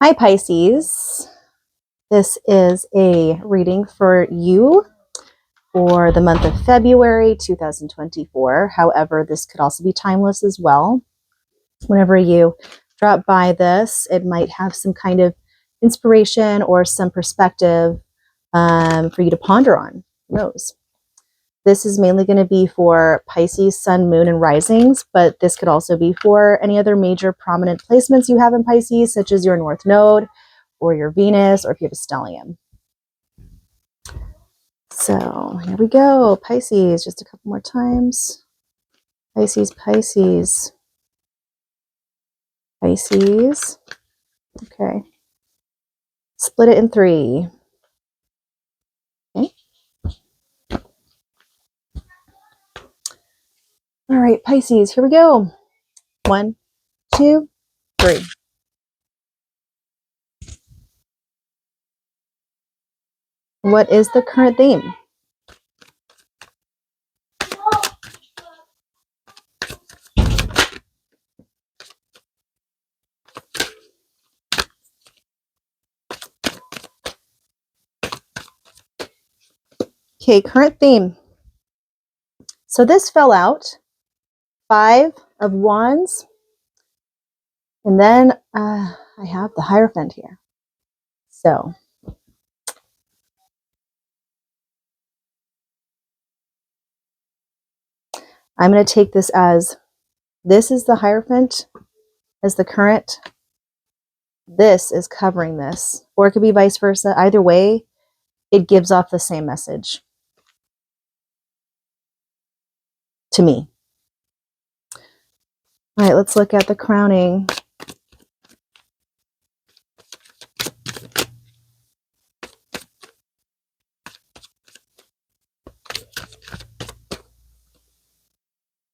Hi, Pisces. This is a reading for you for the month of February 2024. However, this could also be timeless as well. Whenever you drop by this, it might have some kind of inspiration or some perspective for you to ponder on. Who knows? This is mainly going to be for Pisces, Sun, Moon, and Risings, but this could also be for any other major prominent placements you have in Pisces, such as your North Node, or your Venus, or if you have a stellium. So here we go. Pisces, just a couple more times. Pisces, Pisces. Pisces. Okay. Split it in 3. Okay. All right, Pisces, here we go. 1, 2, 3. What is the current theme? Okay, current theme. So this fell out. 5 of Wands. And then I have the Hierophant here. So I'm going to take this as this is the Hierophant as the current. This is covering this, or it could be vice versa. Either way, it gives off the same message to me. All right, let's look at the crowning.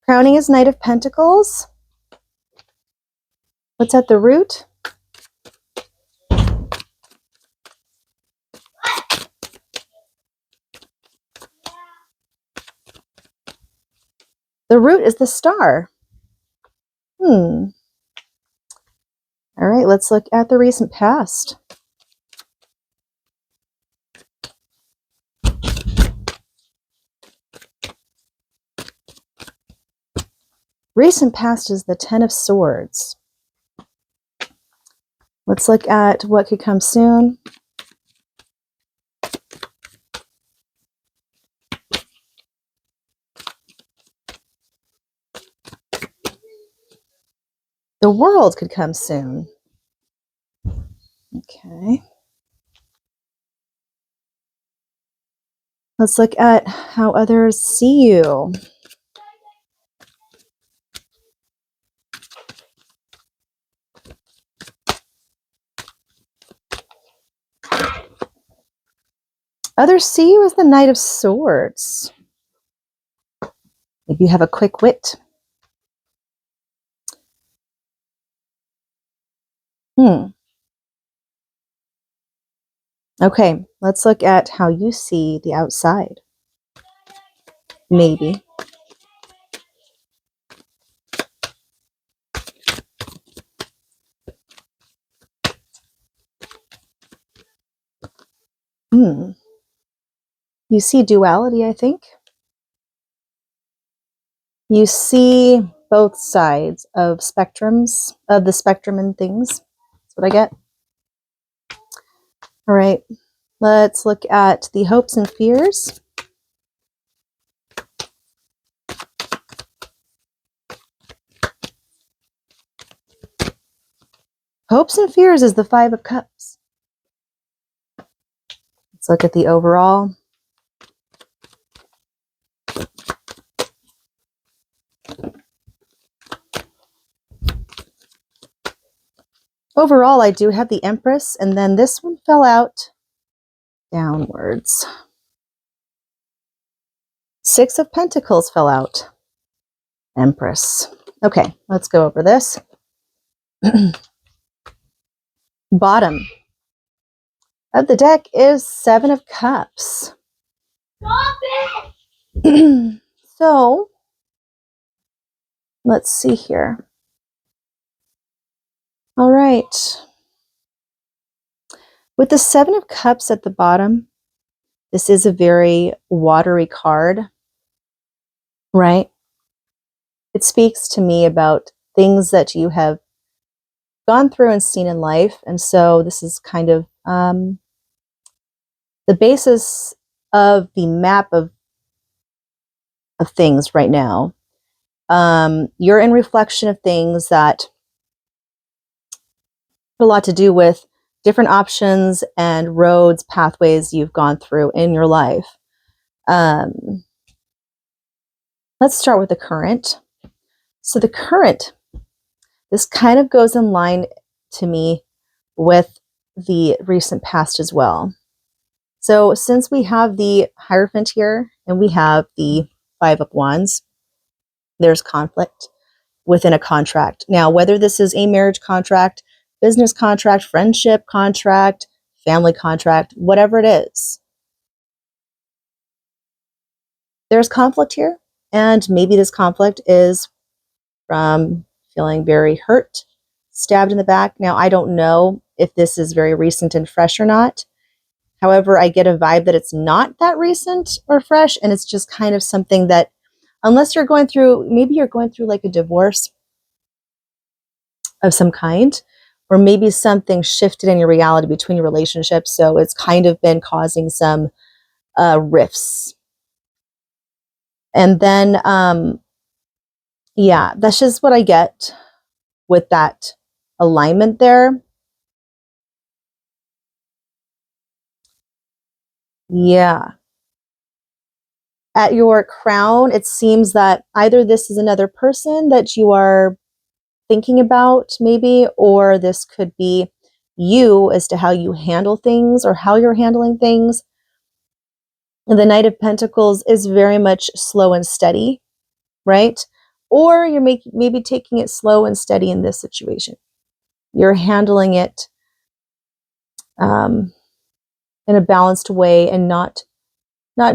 Crowning is Knight of Pentacles. What's at the root? The root is the Star. All right, let's look at the recent past. Recent past is the Ten of Swords. Let's look at what could come soon. The World could come soon. Okay. Let's look at how others see you. Others see you as the Knight of Swords. Maybe you have a quick wit. Okay, let's look at how you see the outside. Maybe. You see duality, I think. You see both sides of spectrums, of the spectrum and things. That's what I get. All right, let's look at the hopes and fears. Hopes and fears is the 5 of Cups. Let's look at the overall. Overall, I do have the Empress, and then this one fell out downwards. 6 of Pentacles fell out. Empress. Okay, let's go over this. Bottom of the deck is 7 of Cups. Stop it! So, let's see here. All right. With the Seven of Cups at the bottom, this is a very watery card, right? It speaks to me about things that you have gone through and seen in life. And so this is kind of the basis of the map of things right now. You're in reflection of things that have a lot to do with different options and roads, pathways you've gone through in your life. Let's start with the current. So the current, this kind of goes in line to me with the recent past as well. So since we have the Hierophant here and we have the Five of Wands, there's conflict within a contract. Now, whether this is a marriage contract, business contract, friendship contract, family contract, whatever it is, there's conflict here. And maybe this conflict is from feeling very hurt, stabbed in the back. Now, I don't know if this is very recent and fresh or not. However, I get a vibe that it's not that recent or fresh, and it's just kind of something that, unless you're going through, maybe you're going through like a divorce of some kind, or maybe something shifted in your reality between your relationships. So it's kind of been causing some rifts. And then, yeah, that's just what I get with that alignment there. Yeah. At your crown, it seems that either this is another person that you are thinking about, maybe, or this could be you as to how you handle things or how you're handling things. And the Knight of Pentacles is very much slow and steady, right? Or you're maybe taking it slow and steady in this situation. You're handling it in a balanced way and not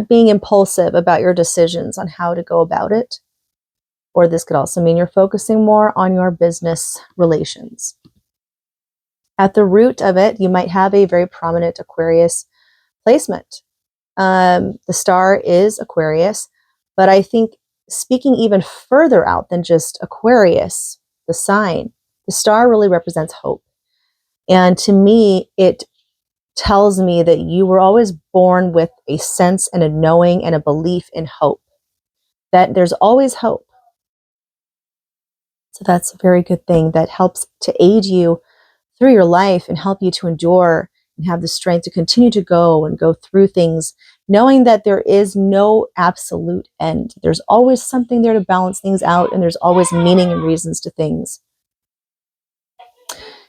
being impulsive about your decisions on how to go about it. Or this could also mean you're focusing more on your business relations. At the root of it, you might have a very prominent Aquarius placement. The star is Aquarius, but I think speaking even further out than just Aquarius, the sign, the star really represents hope. And to me, it tells me that you were always born with a sense and a knowing and a belief in hope, that there's always hope. So that's a very good thing that helps to aid you through your life and help you to endure and have the strength to continue to go and go through things, knowing that there is no absolute end. There's always something there to balance things out, and there's always meaning and reasons to things.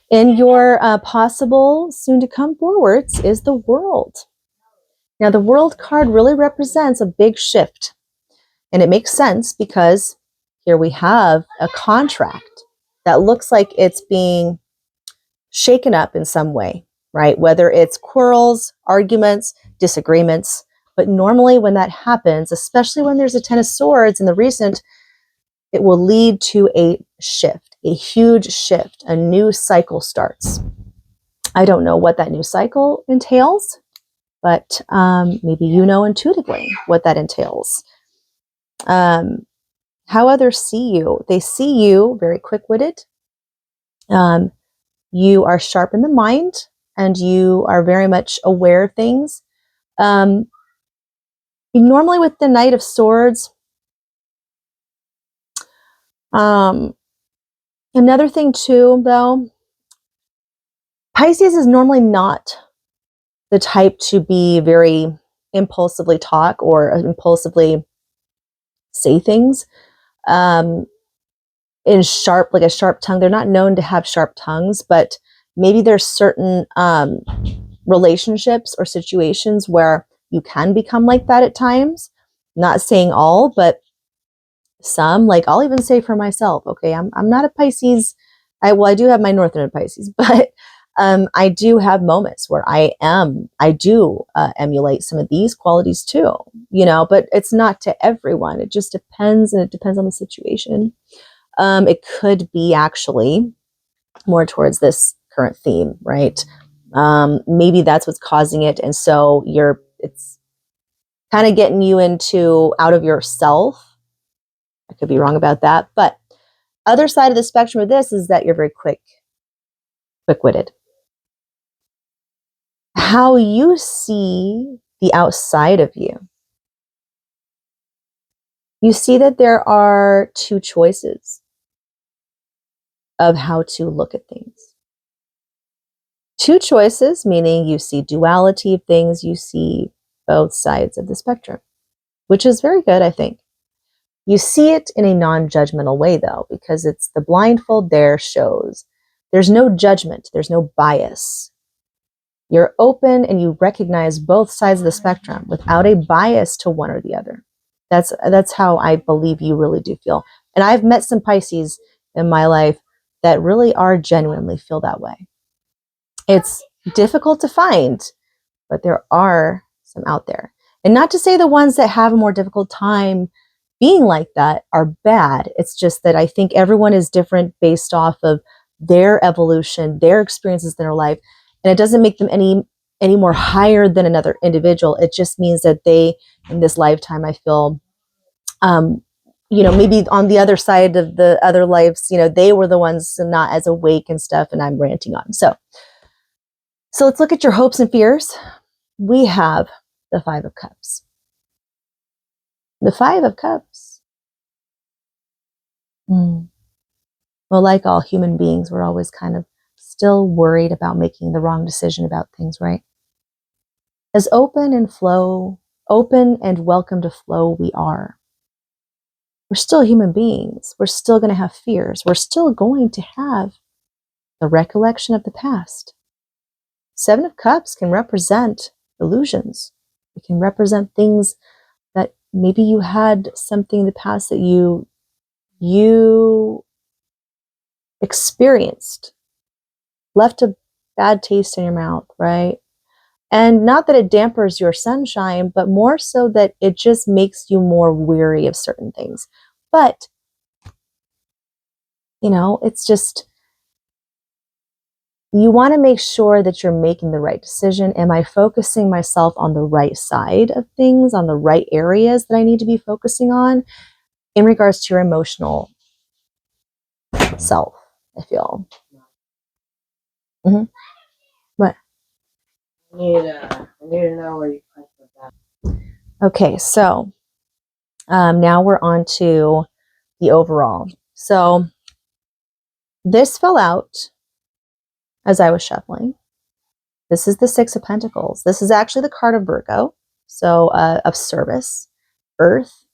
In your possible soon to come forwards is the World. Now, the World card really represents a big shift, and it makes sense because here we have a contract that looks like it's being shaken up in some way, right? Whether it's quarrels, arguments, disagreements. But normally when that happens, especially when there's a Ten of Swords in the recent, it will lead to a shift, a huge shift. A new cycle starts. I don't know what that new cycle entails, but maybe you know intuitively what that entails. How others see you. They see you very quick-witted. You are sharp in the mind, and you are very much aware of things. Normally with the Knight of Swords, another thing too, though, Pisces is normally not the type to be very impulsively talk or impulsively say things in sharp, like a sharp tongue. They're not known to have sharp tongues, but maybe there's certain relationships or situations where you can become like that at times. Not saying all, but some. Like, I'll even say for myself, okay, I'm not a Pisces. I do have my North Node Pisces, but I do have moments where I do emulate some of these qualities too, but it's not to everyone. It just depends, and it depends on the situation. It could be actually more towards this current theme, right? Maybe that's what's causing it. And so it's kind of getting you out of yourself. I could be wrong about that. But other side of the spectrum of this is that you're very quick-witted. How you see the outside of you. You see that there are two choices of how to look at things. Two choices, meaning you see duality of things, you see both sides of the spectrum, which is very good, I think. You see it in a non-judgmental way, though, because it's the blindfold there shows there's no judgment, there's no bias. You're open and you recognize both sides of the spectrum without a bias to one or the other. That's how I believe you really do feel. And I've met some Pisces in my life that really are genuinely feel that way. It's difficult to find, but there are some out there. And not to say the ones that have a more difficult time being like that are bad. It's just that I think everyone is different based off of their evolution, their experiences in their life. And it doesn't make them any more higher than another individual. It just means that they, in this lifetime, I feel, maybe on the other side of the other lives, they were the ones not as awake and stuff, and I'm ranting on. So let's look at your hopes and fears. We have the Five of Cups. The Five of Cups. Well, like all human beings, we're always kind of still worried about making the wrong decision about things, right? As open and welcome to flow we are, we're still human beings. We're still going to have fears. We're still going to have the recollection of the past. Seven of Cups can represent illusions. It can represent things that maybe you had something in the past that you experienced, left a bad taste in your mouth, right? And not that it dampers your sunshine, but more so that it just makes you more weary of certain things. But, it's just, you want to make sure that you're making the right decision. Am I focusing myself on the right side of things, on the right areas that I need to be focusing on in regards to your emotional self, I feel. Mm-hmm. What? I need to know where you put that. Okay, so now we're on to the overall. So this fell out as I was shuffling. This is the Six of Pentacles. This is actually the card of Virgo, so of service, earth.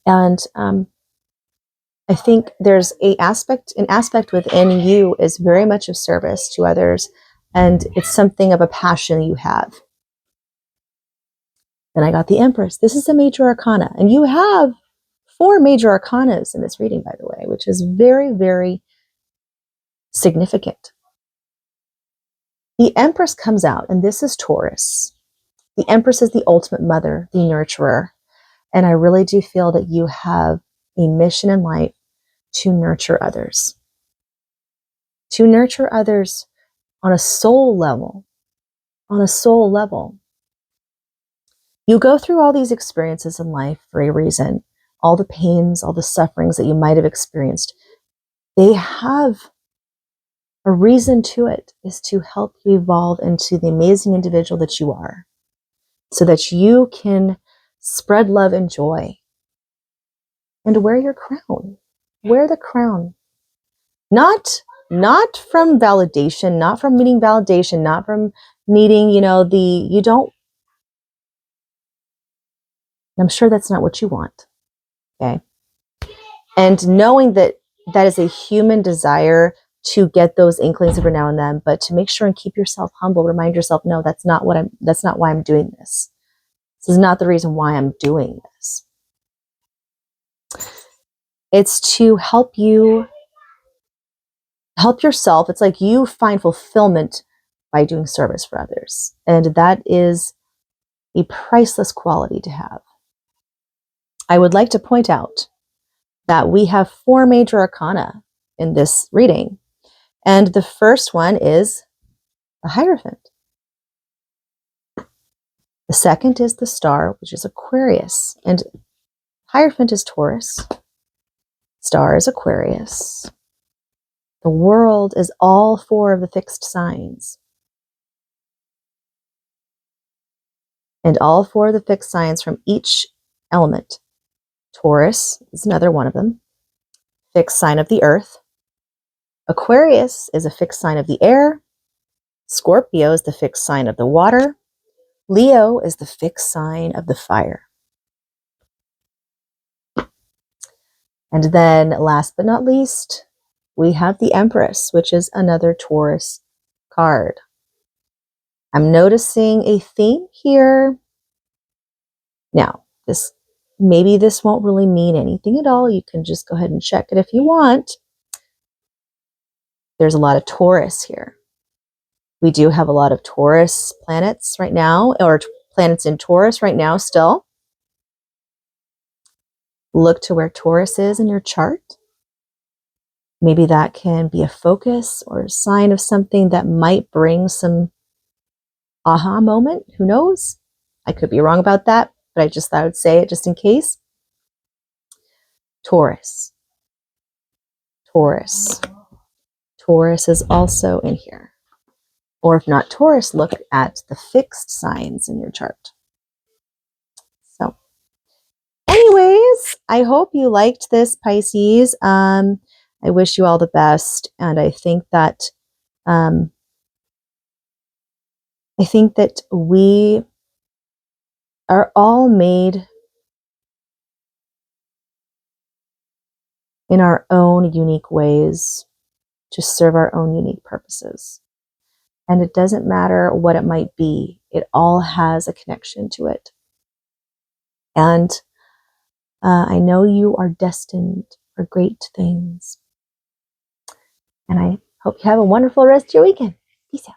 And I think there's an aspect within you is very much of service to others, and it's something of a passion you have. Then I got the Empress. This is a major arcana, and you have 4 major arcanas in this reading, by the way, which is very, very significant. The Empress comes out, and this is Taurus. The Empress is the ultimate mother, the nurturer. And I really do feel that you have a mission in life to nurture others. To nurture others on a soul level. On a soul level. You go through all these experiences in life for a reason. All the pains, all the sufferings that you might have experienced, they have a reason to it, is to help you evolve into the amazing individual that you are, so that you can spread love and joy and wear your crown. Wear the crown. Not from validation, not from needing validation, not from needing, you don't, I'm sure that's not what you want. Okay. And knowing that that is a human desire to get those inklings every now and then, but to make sure and keep yourself humble, remind yourself, no, that's not why I'm doing this. This is not the reason why I'm doing this. It's to help yourself. It's like you find fulfillment by doing service for others. And that is a priceless quality to have. I would like to point out that we have 4 major arcana in this reading. And the first one is the Hierophant. The second is the Star, which is Aquarius. And Hierophant is Taurus. Star is Aquarius. The world is all four of the fixed signs. And all four of the fixed signs from each element. Taurus is another one of them. Fixed sign of the earth. Aquarius is a fixed sign of the air. Scorpio is the fixed sign of the water. Leo is the fixed sign of the fire. And then last but not least, we have the Empress, which is another Taurus card. I'm noticing a theme here. Now, maybe this won't really mean anything at all. You can just go ahead and check it if you want. There's a lot of Taurus here. We do have a lot of Taurus planets right now, or planets in Taurus right now still. Look to where Taurus is in your chart. Maybe that can be a focus or a sign of something that might bring some aha moment. Who knows? I could be wrong about that, but I just thought I would say it just in case. Taurus. Taurus. Taurus is also in here. Or if not Taurus, look at the fixed signs in your chart. So, anyways, I hope you liked this, Pisces. I wish you all the best, and I think that we are all made in our own unique ways to serve our own unique purposes. And it doesn't matter what it might be. It all has a connection to it. And I know you are destined for great things. And I hope you have a wonderful rest of your weekend. Peace out.